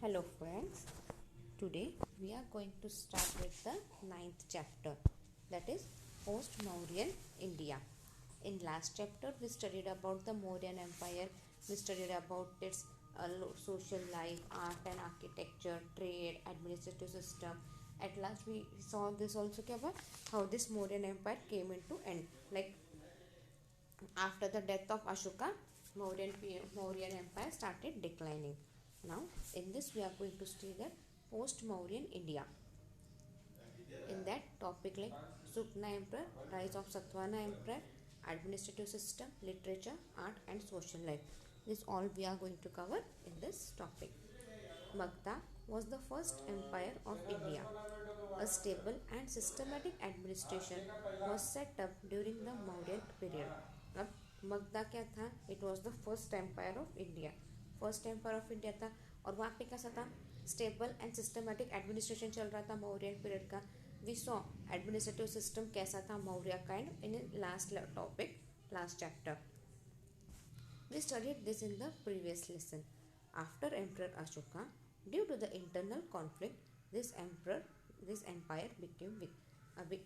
Hello friends, today we are going to start with the ninth chapter, that is post-Mauryan India. In last chapter we studied about the Mauryan Empire, we studied about its social life, art and architecture, trade, administrative system. At last we saw this also about how this Mauryan Empire came into end. Like after the death of Ashoka, Mauryan Empire started declining. Now, in this, we are going to study the post-Mauryan India. In that topic, like Sukna Emperor, rise of Satvana Emperor, administrative system, literature, art, and social life. This all we are going to cover in this topic. Magda was the first empire of India. A stable and systematic administration was set up during the Mauryan period. अब मगधा क्या था? It was the first empire of India. First empire of India था और वहाँ पे कैसा था? Stable and systematic administration चल रहा था मौर्यन पीरियड का. वी सॉ एडमिनिस्ट्रेटिव सिस्टम कैसा था Maurya kind in last topic, last chapter. We studied this in the previous lesson. After Emperor Ashoka, due to the internal conflict, this empire became weak. अभी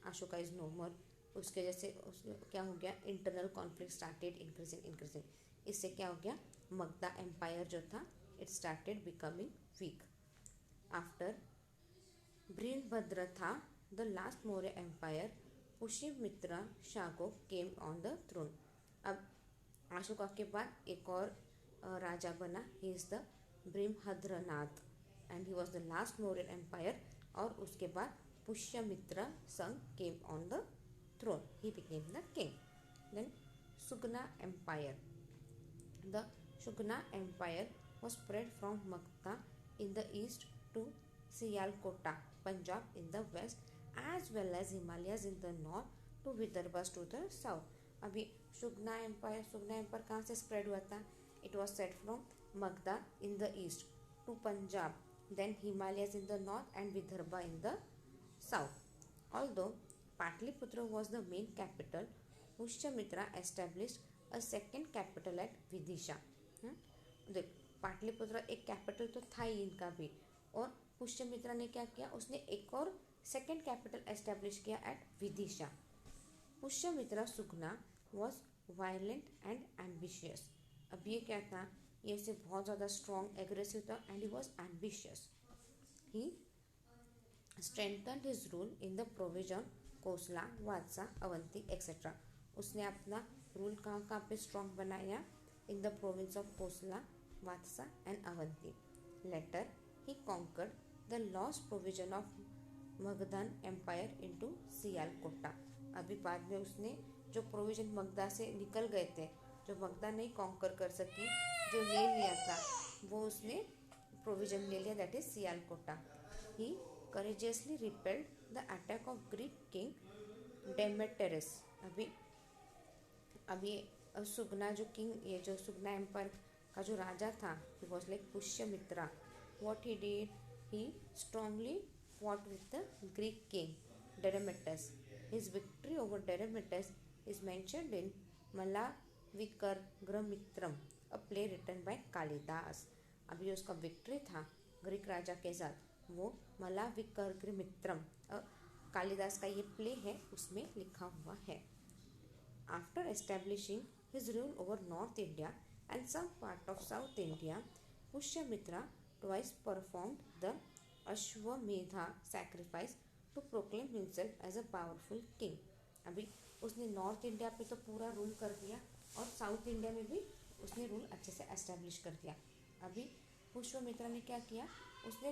Ashoka is no मोर. उसके जैसे क्या हो गया? Internal conflict started increasing. इससे क्या हो गया? मगधा एम्पायर जो था it started becoming weak. After Bhimbhadra था the last Maurya empire, Pushyamitra शाको केम ऑन द थ्रोन. अब अशोका के बाद एक और राजा बना, he is the Bhimbhadranath and he was the last Mauryan empire. और उसके बाद Pushyamitra Shunga came on the throne. He became the king. Then Sugna Empire. The Sugna Empire was spread from Magda in the east to Sialkota, Punjab in the west, as well as Himalayas in the north to Vidarbhas to the south. अभी Sugna Empire कहाँ से spread हुआ था? It was set from Magda in the east to Punjab, then Himalayas in the north and Vidarbha in the south. Although Patliputra was the main capital, Pushyamitra established a second capital at Vidisha. देख, पाटलिपुत्र एक capital तो था ही इनका भी, और पुष्यमित्रा ने क्या किया? उसने एक और सेकेंड कैपिटल एस्टेब्लिश किया एट विदिशा. पुष्यमित्रा सुगना वॉज वायलेंट एंड एम्बिशियस. अब ये क्या था? ये से बहुत ज़्यादा स्ट्रॉन्ग एग्रेसिव था and he was ambitious. He strengthened his rule in the provision Kosala, Vatsa, Avanti etcetera. उसने अपना रूल कहाँ पे स्ट्रॉन्ग बनाया? In the province of Kosala, Vatsa and Avanti. Later he conquered the lost provision of Magadhan empire into Sialkot. अभी बाद में उसने जो प्रोविजन मगधा से निकल गए थे, जो मगधा नहीं कॉन्कर कर सकी, जो ले लिया था, वो उसने प्रोविजन ले लिया, that is Sialkot. He courageously repelled the attack of Greek king Demetrius. अभी सुगना जो किंग, ये जो सुगना एम्पायर का जो राजा था, he was like Pushyamitra. What he did, he strongly fought with the Greek king Demetrius. His victory over Demetrius is mentioned in Malavikargramitram, a play written by Kalidas. अभी उसका victory था ग्रीक राजा के साथ, वो मलाविकर्ग्रमित्रम कालिदास का ये प्ले है, उसमें लिखा हुआ है. After establishing his rule over north India and some part of south India, Pushyamitra twice performed the Ashvamedha sacrifice to proclaim himself as a powerful king. अभी उसने नॉर्थ इंडिया पे तो पूरा रूल कर दिया और साउथ इंडिया में भी उसने रूल अच्छे से एस्टेब्लिश कर दिया. अभी पुष्यमित्रा ने क्या किया? उसने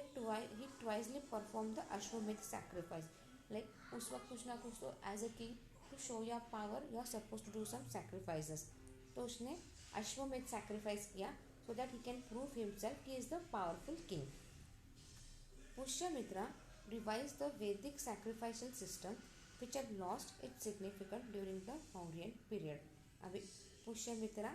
twicely perform the Ashvamedha sacrifice. Like उस वक्त कुछ ना कुछ तो as a king to show your power you are suppose to do some sacrifices. तो उसने अश्वमेध सैक्रिफाइस किया so that he can prove himself he is the powerful king. Pushyamitra revise the Vedic sacrificial system which had lost its significance during the Mauryan period. अभी पुष्यमित्रा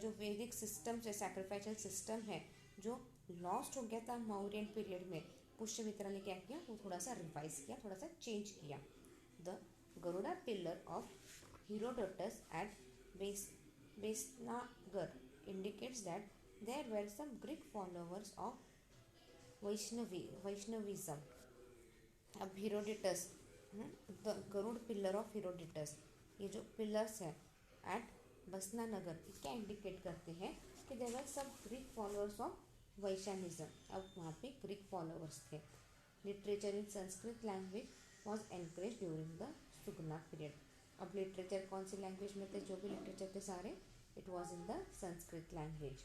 जो वैदिक system है, सैक्रिफाइशल system है, जो lost हो गया था मौर्यन पीरियड में, पुष्यमित्रा ने क्या किया? वो थोड़ा सा रिवाइज किया, थोड़ा सा चेंज किया. The Garuda pillar of Herodotus at Besnagar indicates that there were some Greek followers of Vaishnavism. अब Herodotus, the Garuda pillar of Herodotus, ये जो पिलर्स है एट बसना नगर, ये क्या इंडिकेट करते हैं कि देयर वर सब ग्रीक फॉलोअर्स ऑफ वैशानिज्म. अब वहाँ पे ग्रीक फॉलोअर्स थे. Literature in Sanskrit language was encourage during the Sugna period. अब लिटरेचर कौन सी लैंग्वेज में थे? जो भी लिटरेचर थे सारे, it was in the Sanskrit language.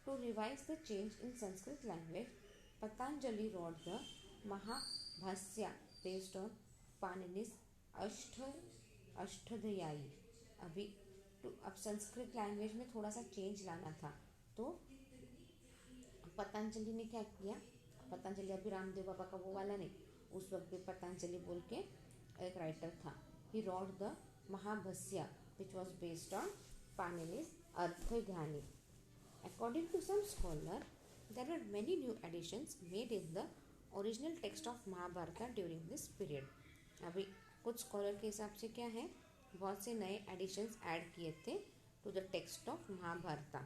To revise the change in Sanskrit language, Patanjali wrote the Mahabhashya based on Panini's Ashtadhyayi. अभी अब संस्कृत लैंग्वेज में थोड़ा सा चेंज लाना था, तो पतंजलि ने क्या किया? पतंजलि अभी रामदेव बाबा का वो वाला नहीं, उस वक्त भी पतंजलि बोल के एक राइटर था. He wrote the Mahabhashya which was based on Panini's Ashtadhyayi. According to some scholars, there were many new additions made in the original text of Mahabharata during this period. अभी कुछ स्कॉलर के हिसाब से क्या है, बहुत से नए एडिशंस ऐड किए थे to the text of Mahabharata.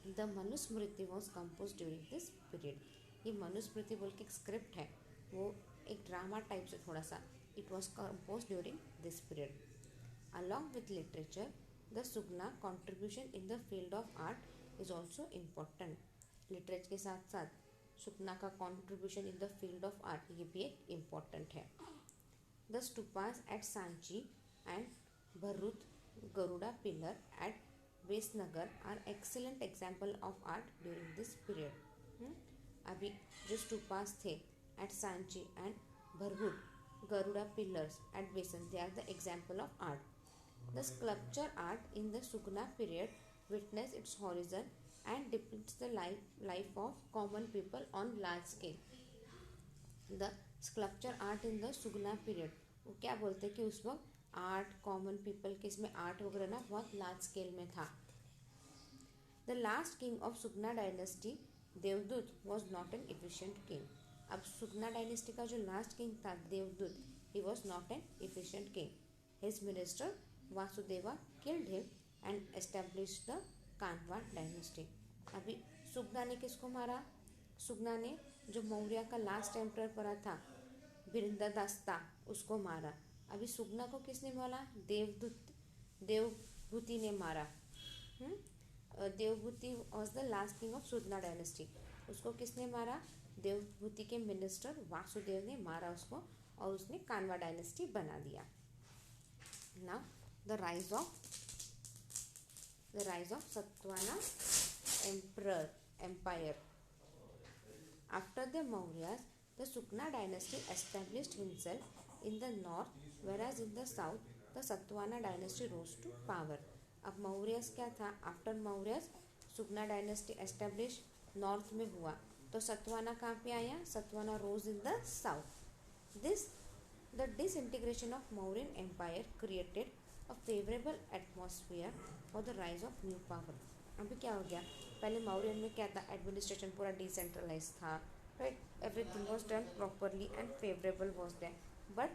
The Manusmriti was compose during this period. ये मनुस्मृति बोल के एक स्क्रिप्ट है, वो एक ड्रामा टाइप से थोड़ा सा, it was compose during this period. Along with literature, the सुगना contribution in the field of art is also important. Literature के साथ साथ सुगना का contribution in the field of art, ये भी एक इम्पॉर्टेंट है. The stupas at Sanchi and Bharuch Garuda pillar at Vesnagar are excellent example of art during this period. अभी जो स्टूपास थे at Sanchi and Bharuch Garuda pillars eight वेसन, they are the example of art. The sculpture art in the Sugna period witnessed its horizon and depicts the life of common people on large scale. The sculpture art in the Sugna period, वो क्या बोलते हैं कि उस वक्त art common people के इसमें art वगैरह ना बहुत लार्ज स्केल में था. The last king of Sugna dynasty, देवदूत, was not an efficient king. अब सुगना डायनेस्टी का जो लास्ट किंग था देवदूत, he was not an efficient king. His minister Vasudeva killed him and established the Kanva dynasty. अभी सुगना ने किसको मारा? सुगना ने जो मौर्य का लास्ट एम्परर पड़ा था बिरंदादास्ता, उसको मारा. अभी सुगना को किसने मारा? देवभूति ने मारा. Devabhuti was the last king of Sugna dynasty. उसको किसने मारा? देवभूति के मिनिस्टर वासुदेव ने मारा उसको, और उसने कान्वा डायनेस्टी बना दिया. Now the rise of Satvana empire. After the Mauryas, the Sukna dynasty established himself in the north, whereas in the south the Satvana dynasty rose to power. अब मौर्यस क्या था? आफ्टर मौर्यस सुगना डायनेस्टी एस्टेब्लिश नॉर्थ में हुआ, तो सतवाना कहाँ पे आया? Satvana rose in the south. The disintegration of Mauryan Empire created a favorable atmosphere for the rise of new power. अभी क्या हो गया? पहले मौर्यन में क्या था? एडमिनिस्ट्रेशन पूरा डिसेंट्रलाइज था, right? Everything was done properly and favorable was there. But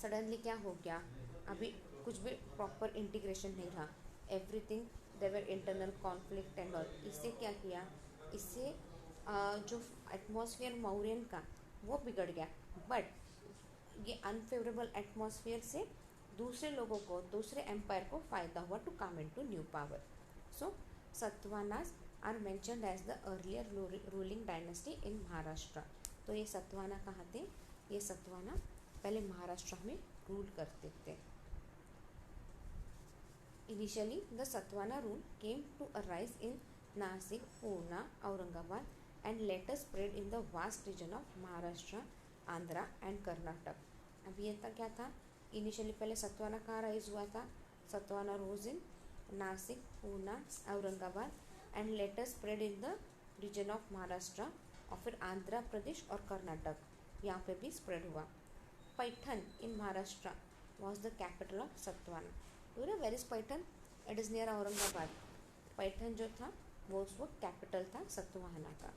suddenly क्या हो गया? अभी कुछ भी प्रॉपर इंटीग्रेशन नहीं रहा. Everything there were internal conflict and all. इससे क्या किया? इससे जो एटमॉस्फेयर मौर्यन का वो बिगड़ गया. बट ये अनफेवरेबल एटमॉस्फेयर से दूसरे लोगों को, दूसरे एम्पायर को फ़ायदा हुआ to come in to new power. So Satvanas are mentioned as the earlier ruling dynasty in Maharashtra. तो ये सतवाना कहाँ थे? ये सतवाना पहले महाराष्ट्र में रूल करते थे. Initially the Satavahana rule came to arise in Nashik, Purna, Aurangabad and later spread in the vast region of Maharashtra, Andhra and Karnataka. अभी ये क्या था? इनिशियली पहले सतवाना कहाँ राइज हुआ था? Satvana rose in Nashik, Poona, Aurangabad and later spread in the region of Maharashtra, और फिर आंध्र प्रदेश और कर्नाटक यहाँ पे भी स्प्रेड हुआ. Paithan in Maharashtra was the capital of Satvana. Do you know where is Paithan? It is near Aurangabad. Paithan जो था वो उस वक्त कैपिटल था सतवाहना का.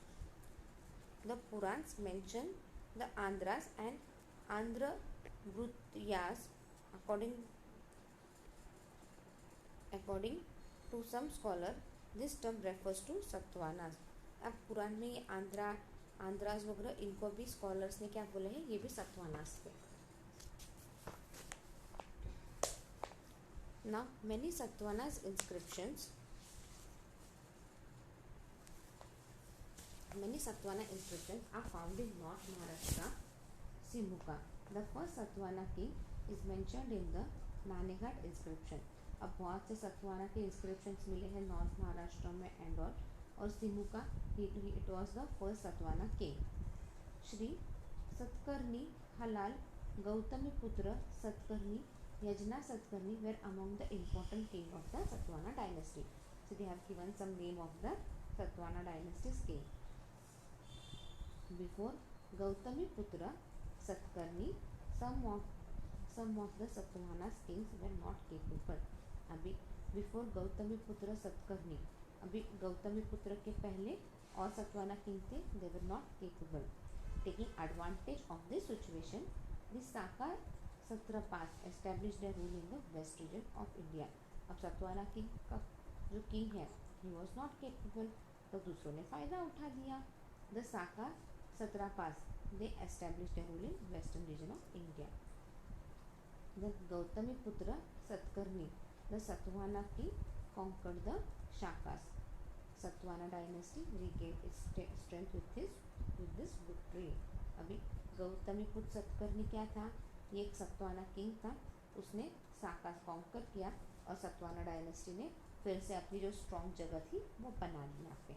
The Puranas mention the Andhras and Andhra Bhrutyas according to some scholar this term refers to Satvanas. अब पुराने ये आंध्राज वगैरह इनको भी स्कॉलर्स ने क्या बोले हैं, ये भी सत्वानास थे। Now many Satvanas inscriptions are found in North Maharashtra, Simuka. The first Satvana king is mentioned in the Naneghat inscription. अब बहुत से सतवाना के इंस्क्रिप्शंस मिले हैं नॉर्थ महाराष्ट्र में एंड और Simuka it was the first Satvana king. Shri Satakarni हलाल Gautami Putra Satakarni Yajna Satakarni were among the important king of the Satvana dynasty. So they have given some name of the Satvana dynasties king. Before Gautami Putra Satakarni some of the Satvana's kings were not capable। अभी before Gautami Putra Satakarni, अभी गौतमी पुत्र के पहले और Satvana king थे, they were not capable. Taking advantage of this situation the Saka satraps establish the rule in the west region of India. अब Satvana king का जो king है ही वॉज नॉट केपेबल, तो दूसरों ने फ़ायदा उठा दिया। The Saka satraps they establish the rule in western region of India. The Gautami Putra Satkarni, the Satvana king, conquered the Shakas. Satvana dynasty regained its strength with this victory। अभी गौतमी पुत्र सतकर्णी क्या था, ये एक सतवाना किंग था, उसने साकास कॉन्कर किया और Satavahana dynasty ने फिर से अपनी जो स्ट्रॉन्ग जगह थी वो बना ली यहाँ पे।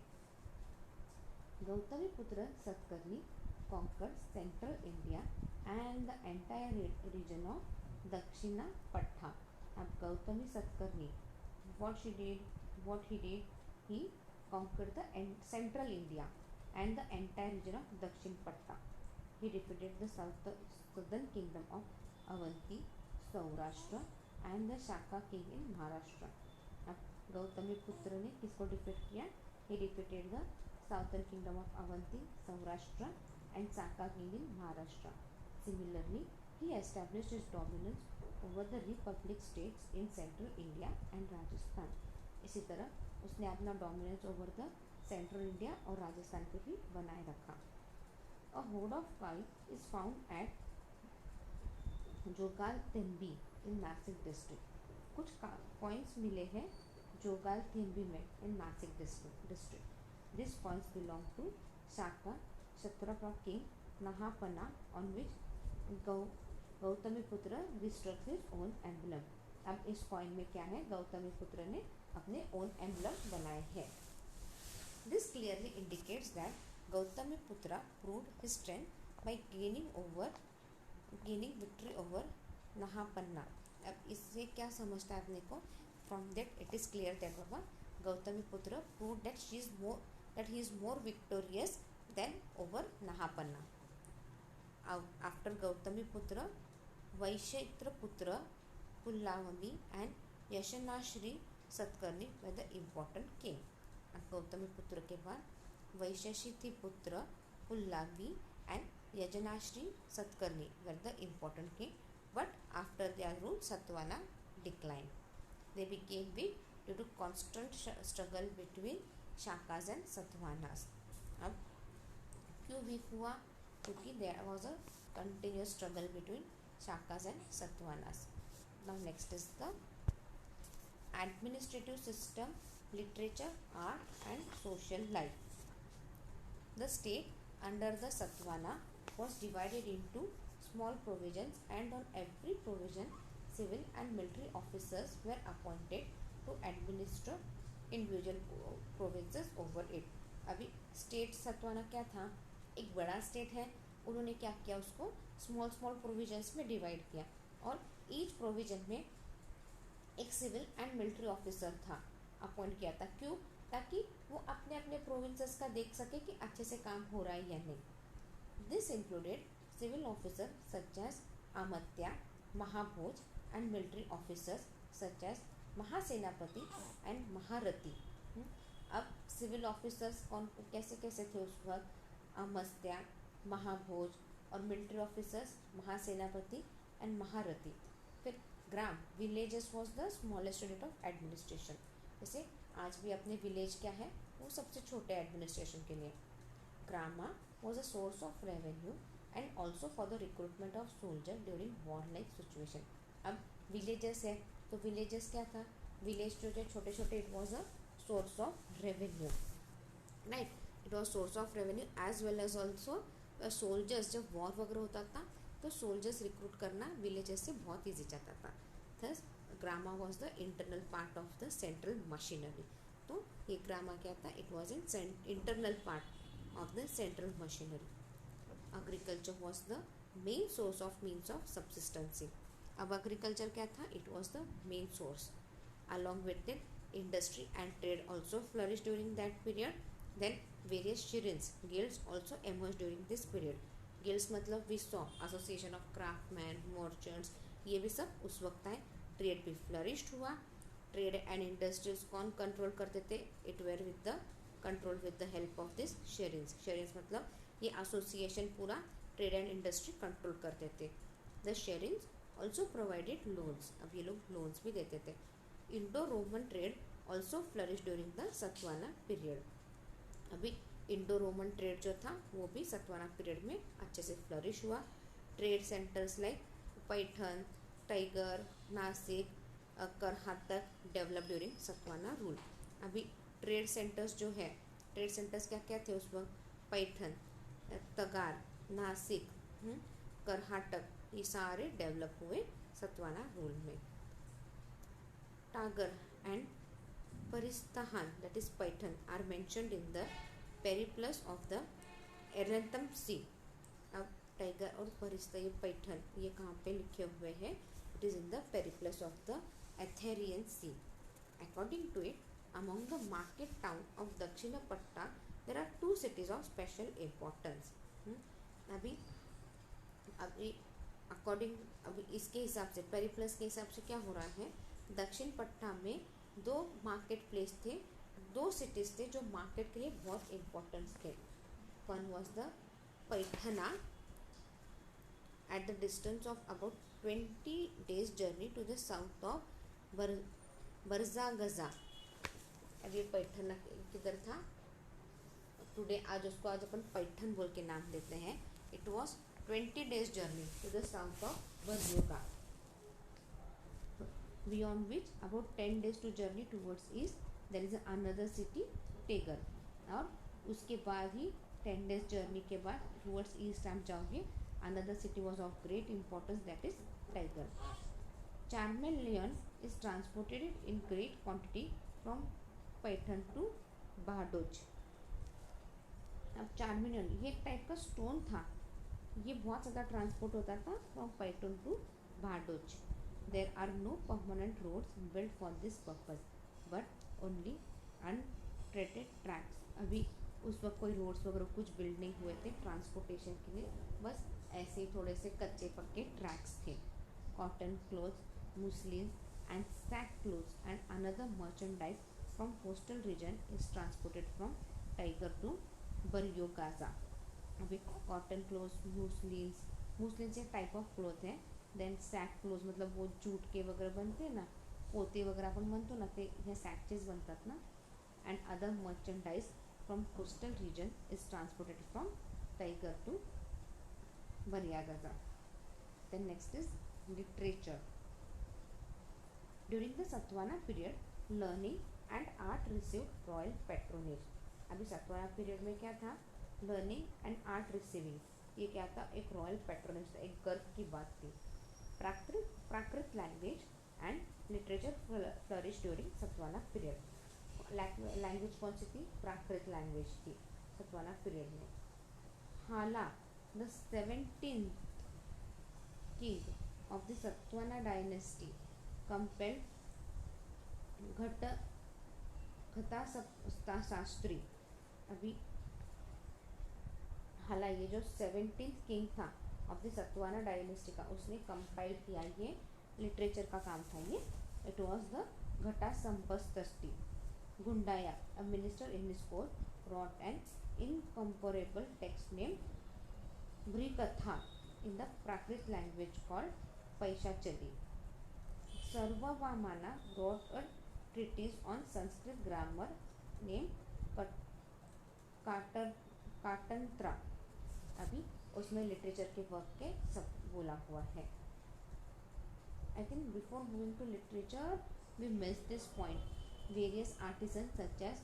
Gautami Putra Satakarni conquered central India and the entire region of दक्षिणा पट्टा। अब Gautami Satakarni what he did he conquered the central India and the entire region of Dakshin Patta। He defeated the southern kingdom of Avanti, Saurashtra and the Shaka king in Maharashtra। अब गौतमी पुत्र ने किसको defeat किया, he defeated the southern kingdom of Avanti, Saurashtra and Shaka king in Maharashtra। Similarly, he established his dominance over the republic states in central India and Rajasthan। इसी तरह उसने अपना dominance over the central India और राजस्थान पे भी बनाए रखा। अ hoard of काई is found at Jogal Tembi in Nashik district. कुछ पॉइंट्स मिले हैं जोगाल तेम्बी में in Nashik district. This points belong to Shaka Kshatrapa king Nahapana on which Gautami Putra restruck his own emblem. अब इस पॉइंट में क्या है, गौतमी पुत्र ने अपने ओन एम्बलम बनाए हैं। This clearly indicates that Gautami Putra proved his strength by gaining victory over Nahapana. अब इससे क्या समझता है अपने को, from that it is clear that बाबा Gautami Putra prove that he is more victorious than over Nahapana. After Gautami Putra Vasishthi Putra Pulavi and Yajnashri Satakarni were the important king. Gautami Putra के बाद Vasishthi Putra Pulavi and Yajnashri Satakarni were the important king, but after their rule Satvana decline. They became weak due to constant struggle between Shakas and Satvanas. अब क्यों weak हुआ, क्योंकि there was a continuous struggle between Shakas and Satvanas। Now next is the administrative system, literature, art and social life। The state under the Satvana was divided into small provisions and on every provision civil and military officers were appointed to administer individual provinces over it। अभी state Satavahana क्या था, एक बड़ा state है, उन्होंने क्या किया, उसको स्मॉल प्रोविजन्स में डिवाइड किया और ईच प्रोविजन में एक सिविल एंड मिलिट्री ऑफिसर था अपॉइंट किया था। क्यों, ताकि वो अपने अपने प्रोविंसेस का देख सके कि अच्छे से काम हो रहा है या नहीं। This included civil officer such as Amatya, Mahabhoja and military officers such as Mahasenapati and Maharathi. अब सिविल ऑफिसर्स कौन कैसे कैसे थे उस वक्त, अमात्या, महाभोज और मिलिट्री ऑफिसर्स महासेनापति एंड महारथी। फिर gram villages was the smallest unit of administration. जैसे आज भी अपने विलेज क्या है, वो सबसे छोटे एडमिनिस्ट्रेशन के लिए। Grama was a source of revenue and also for the recruitment of soldier during war like situation. अब विलेजेस है तो विलेजेस क्या था, विलेज जो छोटे छोटे, it was a source of revenue, right. It was source of revenue as well as also soldiers. जब war वगैरह होता था तो सोल्जर्स रिक्रूट करना विलेजेस से बहुत ईजी जाता था। Thus grama was the internal part of the central machinery. तो ये ग्रामा क्या था, it was in internal part of the central machinery. Agriculture was the main source of means of subsistency. अब एग्रीकल्चर क्या था, it was the main source. Along with it industry and trade also flourished during that period. Then various shirins guilds also emerged during this period. guilds मतलब we saw association of craftsmen, merchants, ये भी सब उस वक्त आए। Trade भी flourished हुआ। Trade and industries कौन कंट्रोल करते थे, it were with the control with the help of this शेरिंग्स। शेरिंग्स मतलब ये एसोसिएशन पूरा ट्रेड एंड इंडस्ट्री कंट्रोल करते थे। द शेरिंग्स ऑल्सो प्रोवाइडेड लोन्स, अब ये लोग लोन्स भी देते थे। Indo Roman trade also flourish during the Satavahana period. अभी इंडो रोमन ट्रेड जो था वो भी सतवाना पीरियड में अच्छे से फ्लरिश हुआ। ट्रेड सेंटर्स लाइक पैठन, टाइगर, Nashik, Karahataka develop during Satvana rule. अभी ट्रेड सेंटर्स जो है, ट्रेड सेंटर्स क्या क्या थे उस वक्त, पैठन, तगार, नासिक, करहाटक, ये सारे डेवलप हुए सतवाना रूल में। टागर and परिस्थान that is Python are mentioned in the Periplus of the एरेंथम सी। अब टाइगर और परिस्था, ये पैठन, ये कहाँ पे लिखे हुए हैं, it is in the Periplus of the Erythraean sea. According to it, among the market town of Dakshinapatha there are 2 cities of special importance. अभी अभी अकॉर्डिंग, अभी इसके हिसाब से, पेरिप्लस के हिसाब से क्या हो रहा है, दक्षिण पट्टा में 2 मार्केट प्लेस थे, 2 सिटीज़ थे जो मार्केट के लिए बहुत इम्पोर्टेंट थे। One was the Paithana at the distance of about 20 days journey to the south of Barygaza. अब ये पैठना किधर था, टुडे आज उसको आज अपन पैठन बोल के नाम देते हैं। It was 20 days journey to the south of Barygaza, beyond which about 10 days to journey towards east there is another city Tagar। और उसके बाद ही 10 days journey के बाद towards east आप जाओगे, another city was of great importance, that is Tiger। Charmeleon is transported in great quantity from Python to Bardoj। अब चार्मिलियन ये एक टाइप का स्टोन था, ये बहुत ज़्यादा ट्रांसपोर्ट होता था फ्रॉम पैटर्न टू बारडोज। There are no permanent roads built for this purpose, but only untreated tracks। अभी उस वक्त कोई रोड्स वगैरह कुछ बिल्ड नहीं हुए थे ट्रांसपोर्टेशन के लिए, बस ऐसे ही थोड़े से कच्चे पक्के ट्रैक्स थे। Cotton clothes, muslin and sack clothes and another merchandise from coastal region is transported from Tagara to Barygaza. अभी कॉटन क्लोथ्स, मुस्लिन एक टाइप ऑफ क्लोथ है। देन सैक क्लोज मतलब वो जूट के वगैरह बनते हैं ना, पोते वगैरह आपण म्हणतो ना, ते ह्या सॅकचेस बनतात ना। And other merchandise from coastal region is transported from Tagara to Barygaza. Then next is literature. During the Satavahana period learning and art received royal patronage. अभी सतवाना पीरियड में क्या था, लर्निंग एंड आर्ट रिसीविंग, ये क्या था, एक रॉयल पैट्रोनेज था, एक गर्व की बात थी। Prakrit language and literature flourish during Satavahana period. Language कौन सी थी, प्राकृत लैंग्वेज थी सतवाना पीरियड में। हाला the 17th king of the Satavahana dynasty compelled घटा शास्त्री। अभी हाला ये जो 17th किंग था ऑफ द सतवाना डायनेस्टी का, उसने कंपाइल किया, ये लिटरेचर का काम था ये। It was the Gatha Saptashati. Gunadhya a minister in his court wrote an incomparable text named Brihatkatha in the Prakrit language called Paishachi. Sarvavarman wrote a treatise on Sanskrit grammar named Katantra. अभी उसमें लिटरेचर के वर्क के सब बोला हुआ है। I think before moving to literature, we missed this point. Various artisans such as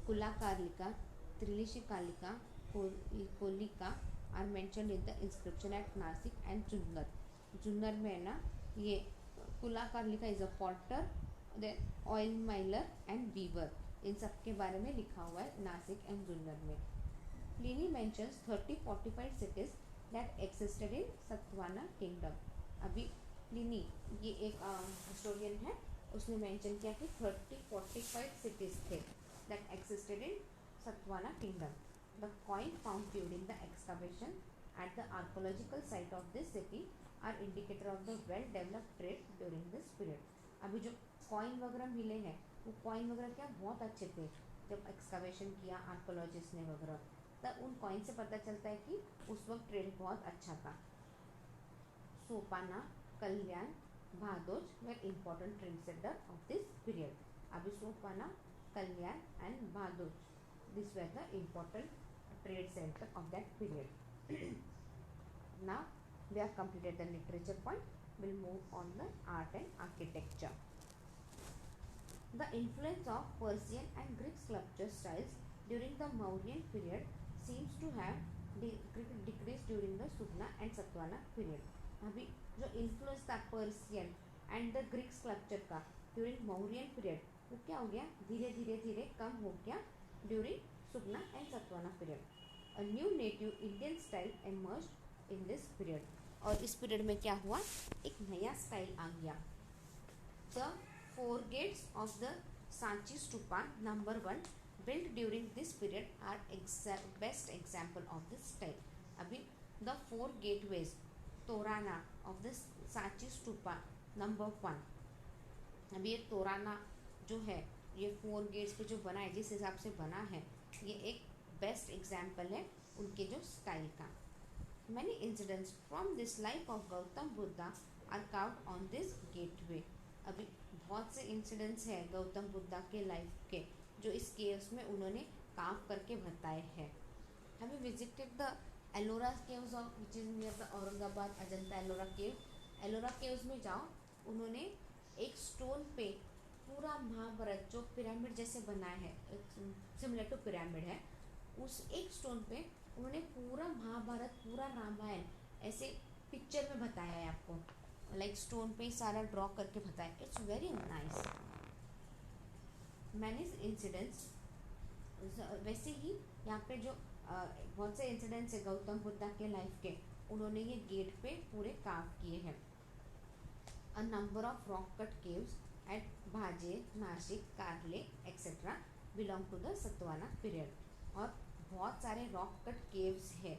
Kulakarlika, Trilishkalika, Kolika are mentioned in the inscription at Nasik and Junnar. Junnar में है ना ये कुलाकारलिका is a potter, then oil miller and weaver, इन सब के बारे में लिखा हुआ है नासिक एंड जुन्नर में। Pliny mentions 30 fortified cities that existed in Satavahana kingdom. अभी प्लिनी ये एक हिस्टोरियन है, उसने मेंशन किया कि 30 fortified cities थे that existed in Satavahana kingdom. The coin found during the excavation at the archaeological site of this city are indicator of the well developed trade during this period। अभी जो coin वगैरह मिले हैं वो coin वगैरह क्या बहुत अच्छे थे, जब एक्सकवेशन किया आर्कोलॉजिस्ट ने वगैरह तब उन कॉइन से पता चलता है कि उस वक्त ट्रेड बहुत अच्छा था। Sopara, Kalyan, Bharuch were important trade centre of this period. अभी Sopara, Kalyan and Bharuch, this were the important trade center of that period. Now we have completed the literature point. We'll move on the art and architecture. The influence of Persian and Greek sculpture styles during the Mauryan period seems to have decreased during the Sugna and Satvana period. अभी जो influence था Persian and the Greek sculpture का during Mauryan period वो क्या हो गया, धीरे धीरे धीरे कम हो गया during Sugna and Satvana period. A new native Indian style emerged in this period. और इस पीरियड में क्या हुआ, एक नया स्टाइल आ गया। The four gates of the Sanchi Stupa number 1 built during this period are best example of this style. अभी the four gateways तोराना of the Sanchi Stupa number 1, अभी ये तोराना जो है ये 4 गेट्स पे जो बना है, जिस हिसाब से बना है, ये एक बेस्ट एग्जाम्पल है उनके जो स्टाइल का। Many incidents from this life of Gautam Buddha are carved on this gateway. अभी बहुत से इंसिडेंट्स हैं गौतम बुद्धा के लाइफ के जो इस केव्स में उन्होंने कार्व करके बताए हैं। Have you visited the Ellora caves of which is near the Aurangabad Ajanta Ellora cave. Ellora caves में जाओ, उन्होंने एक स्टोन पे पूरा महाभारत जो पिरामिड जैसे बनाया है, सिमिलर टू पिरामिड है, उस एक स्टोन पे उन्होंने पूरा महाभारत पूरा रामायण ऐसे पिक्चर में बताया है आपको, लाइक स्टोन पे सारा ड्रॉ करके बताया। It's very nice. Many incidents, वैसे ही यहाँ पे जो बहुत से इंसिडेंट्स है गौतम बुद्धा के लाइफ के, उन्होंने ये गेट पे पूरे कार्व किए हैं। A number of rock cut caves at Bhaje, Nashik, Karla etcetera belong to the Satavahana period. और बहुत सारे रॉक कट केव्स है,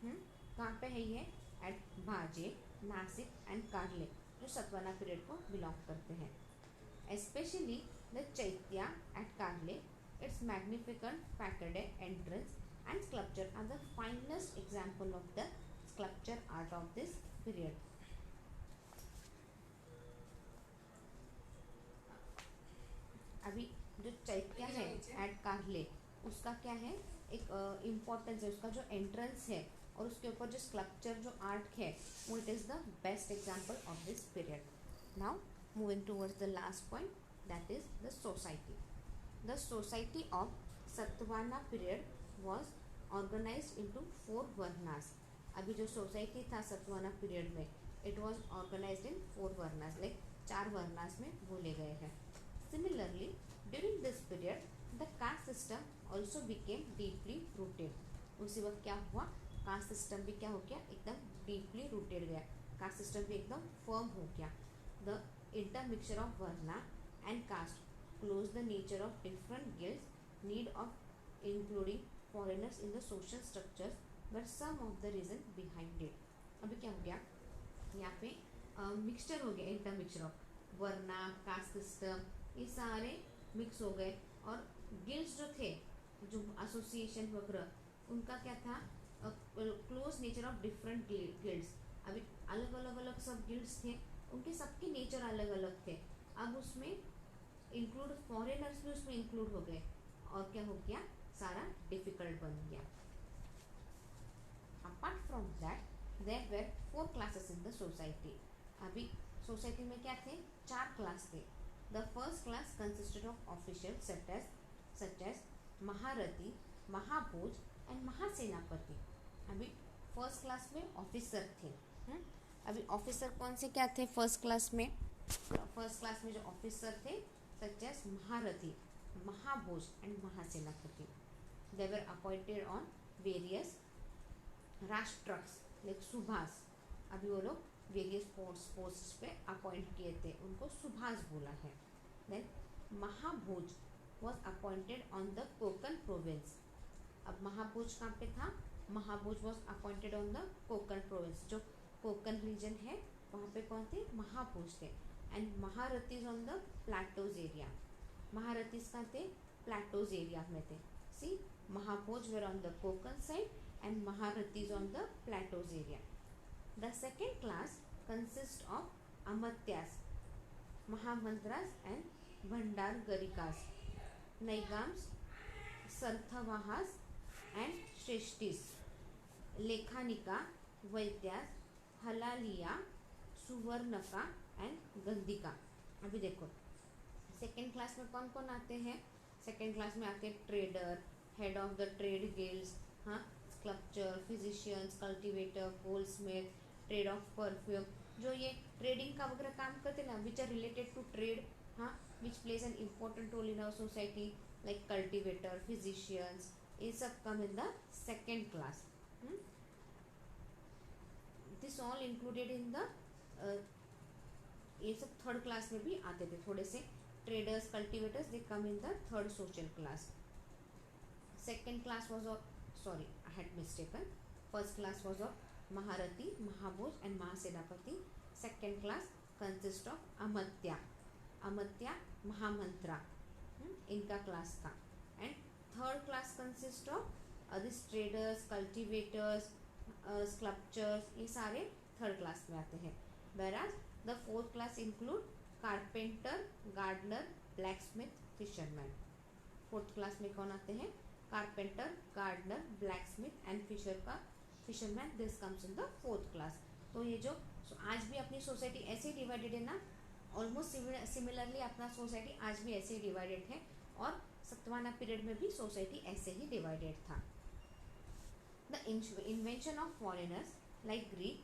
कहाँ पे है ये, at Bhaje, Nashik and Karle, जो सतवाना पीरियड को बिलोंग करते हैं। Especially the chaitya at Karle, it's magnificent factored entrance and sculpture are the finest example of the sculpture art of this period. अभी जो चैत्या है एट कार्ले, उसका क्या है, एक इम्पोर्टेंस है, उसका जो एंट्रेंस है और उसके ऊपर जो स्कल्पचर जो आर्ट है वो it is the best example of this period. Now moving towards the last point, that is the society. The society of Satavahana period was organised into 4 varnas. अभी जो सोसाइटी था सतवाना पीरियड में, it was organised in 4 varnas, like 4 varnas में बोले गए हैं। Similarly during this period the caste system also became deeply rooted. उसी वक्त क्या हुआ, कास्ट सिस्टम भी क्या हो गया, एकदम डीपली रूटेड गया, कास्ट सिस्टम भी एकदम फर्म हो गया। The intermixture of varna and caste close the nature of different guilds, need of including foreigners in the social structures were some of the reason behind it. अभी क्या हो गया, यहाँ पे मिक्सचर हो गया, intermixture of varna, caste system, ये सारे मिक्स हो गए। और गिल्ड्स जो थे, जो एसोसिएशन वगैरह, उनका क्या था, close nature of different guilds. अभी अलग अलग सब गिल्ड्स थे, उनके सबके नेचर अलग अलग थे। अब उसमें इंक्लूड फॉरेनर्स भी उसमें इंक्लूड हो गए और क्या हो गया, सारा डिफिकल्ट बन गया. Apart from that there were 4 classes in the society. अभी सोसाइटी में क्या थे, 4 क्लास थे. The first class consisted of official such as Maharathi, Mahabhoj and महासेनापति. अभी फर्स्ट क्लास में ऑफिसर थे. अभी ऑफिसर कौन से क्या थे फर्स्ट क्लास में, फर्स्ट क्लास में जो ऑफिसर थे such as Maharathi, Mahabhoj and Mahasenapati. They were appointed on various Rashtrakas like Subhash. अभी वो लोग वेरियस पोस्ट पे अपॉइंट किए थे, उनको सुभाष बोला है. Then Mahabhoja was appointed on the Konkan province. अब महाभोज कहाँ पे था, Mahabhoja was appointed on the Konkan province. जो कोकन रीजन है वहाँ पे कौन थे, महाभोज थे. And Maharathis on the plateaus area. Maharathis कहाँ थे, प्लेटोज एरिया में थे. See, Mahabhoja were on the Konkan side and Maharathis on the plateaus area. The second class consists of Amatyas, Mahamantras and Bhandargarikas, Naigams, Sarthavahas and Shreshtis, Lekhanika, Vaityas, Halaliya, Suvarnaka and Gandhika. अभी देखो second class में कौन कौन आते हैं, second class में आते हैं trader, head of the trade guilds, हाँ, sculpture, physicians, cultivator, goldsmith, trade of perfume. जो ये ट्रेडिंग का वगैरह काम करते हैं ना, which are related to trade, हाँ, which plays an important role in our society like cultivator, physicians, ये सब come in the second class. This all included in the, ये सब थर्ड क्लास में भी आते थे. थोड़े से traders, cultivators, they come in the third social class. Second class was of, sorry, I had mistaken. First class was of Maharathi, Mahabhoj and Mahasenapati. Second class consists of Amatya, Mahamantra, इनका class था. And third class consists of these traders, cultivators, sculptors, ये सारे third class में आते हैं. Whereas the fourth class include carpenter, gardener, blacksmith, fisherman. Fourth class में कौन आते हैं, carpenter, gardener, blacksmith and fisherman. This comes in the fourth class. तो ये जो आज भी अपनी सोसाइटी ऐसे ही डिवाइडेड है ना, ऑलमोस्ट सिमिलरली अपना सोसाइटी आज भी ऐसे ही डिवाइडेड है, और सतवाना पीरियड में भी सोसाइटी ऐसे ही डिवाइडेड था. The invention of foreigners like Greek,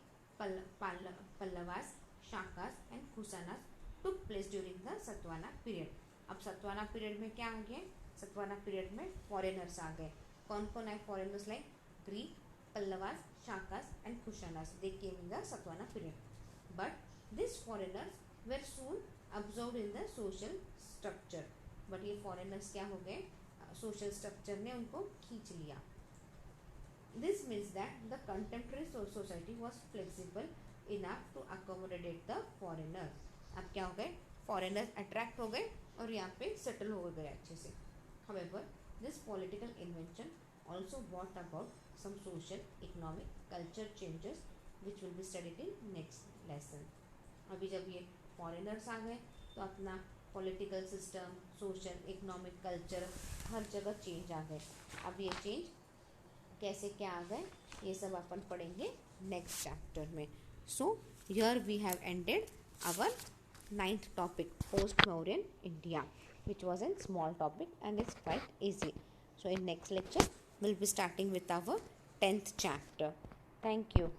Pallavas, Shakas and Kushanas took place during the Satavahana period. अब सतवाना पीरियड में क्या आ गया, सतवाना पीरियड में फॉरेनर्स आ गए. कौन कौन आए foreigners, like Greek, Pallavas, Shakas and Kushanas. They came in the Satavahana period. But this foreigners were soon absorbed in the social structure. But ये फॉरेनर्स क्या हो गए, सोशल स्ट्रक्चर ने उनको खींच लिया. This means that the contemporary society was flexible enough to accommodate the foreigners. अब क्या हो गए, फॉरेनर्स अट्रैक्ट हो गए और यहाँ पे सेटल हो गए अच्छे से. However, this political invention also brought about some social, economic, culture changes which will be studied in next lesson. अभी जब ये फॉरेनर्स आ गए तो अपना political system, social, economic, culture हर जगह चेंज आ गए. अब ये चेंज कैसे क्या आ गए ये सब अपन पढ़ेंगे नेक्स्ट चैप्टर में. So here we have ended our 9th topic, post Mauryan India, which was a small topic and it's quite easy. So in next lecture we'll be starting with our 10th chapter. Thank you.